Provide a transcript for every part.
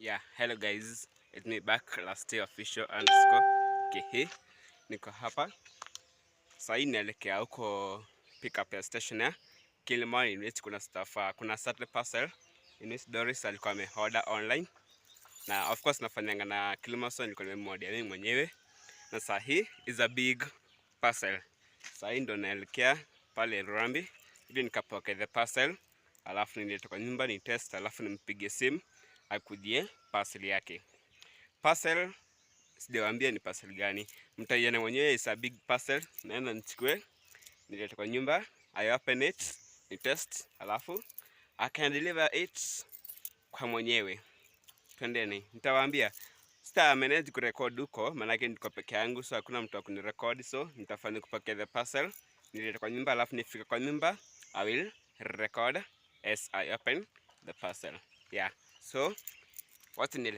Yeah, hello guys. It's me back, last year official underscore KH. Niko hapa. Sasa naelekea huko pick up ya station ya Kilmall in which kuna stuff, kuna Saturday parcel in which Doris alikuwa ameorder online. Na of course nafanyanga na Kilmall, so nilikuwa nimemorder mimi mwenyewe. Na sasa hii is a big parcel. Sasa ndo naelekea pale Rurambi ili nikapokea the parcel. Alafu nilete kwa nyumba ni test, alafu nimpige simu akujie parcel yake. Parcel sijawaambia ni parcel gani, mtaiona mwenyewe. Is a big parcel. Naenda nichukue nilete kwa nyumba, I open it, ni test, alafu I can deliver it kwa mwenyewe. Twendeni, nitawaambia. Sita manage kurecord huko, maana niko peke yangu, so hakuna mtu wa kunirecord, so nitafanya kupokea the parcel nilete kwa nyumba, alafu nifika kwa nyumba I will record as I open the parcel. Yeah, so what's in the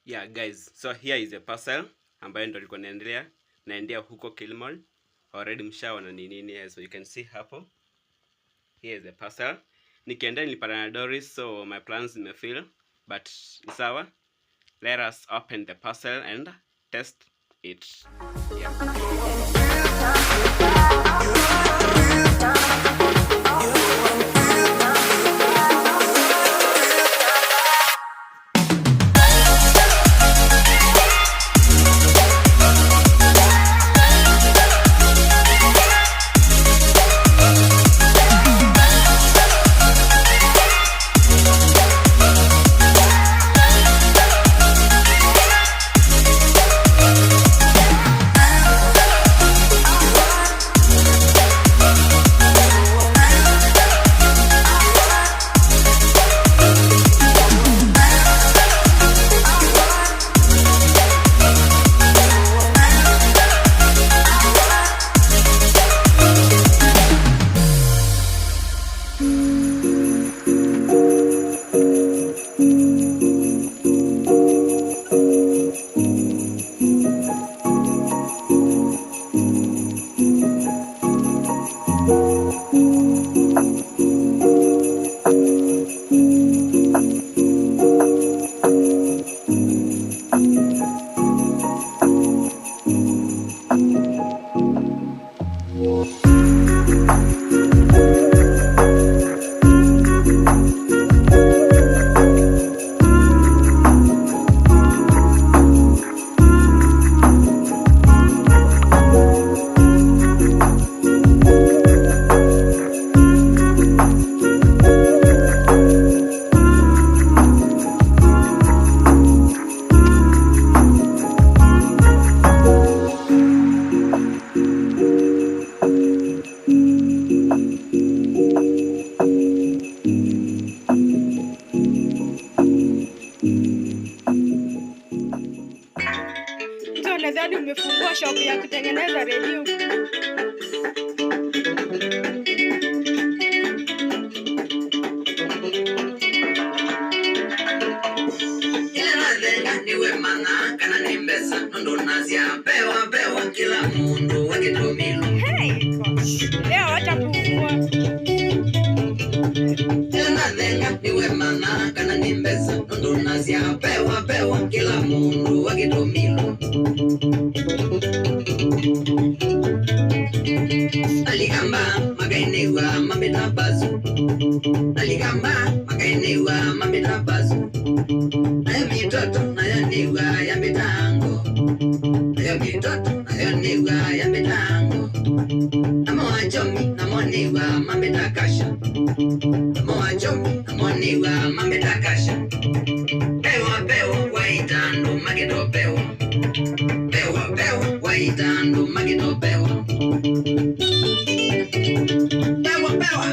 Yeah guys, so here is a parcel ambayo ndo nilikuwa naendea huko Kilmall. Already mshaona ni nini, so you can see hapo. Here is a parcel. Nikienda nilipata na Doris, so my plans imefail, but sawa. Let us open the parcel and test it. Yeah. Nadhani umefungua shop ya kutengeneza redio. Niwe mana kana nimbe nimbesa ndo nazia pewa kila mundu wakitumilo. Hey, gosh. Leo wacha kufungua. Tena nenga niwe mana kana nimbesa ndo nazia pewa kila mundu wakitumilo. Aligamba magainewa mametabazu. Aligamba magainewa mametabazu. Ayo mitoto nayo niwa ya mitango. Ayo mitoto nayo niwa ya mitango. Amo ajomi namo niwa mametakasha. Amo ajomi namo niwa mametakasha. Pewa waitando magito pewa. Pewa waitando magito pewa. Pewa. Sawa.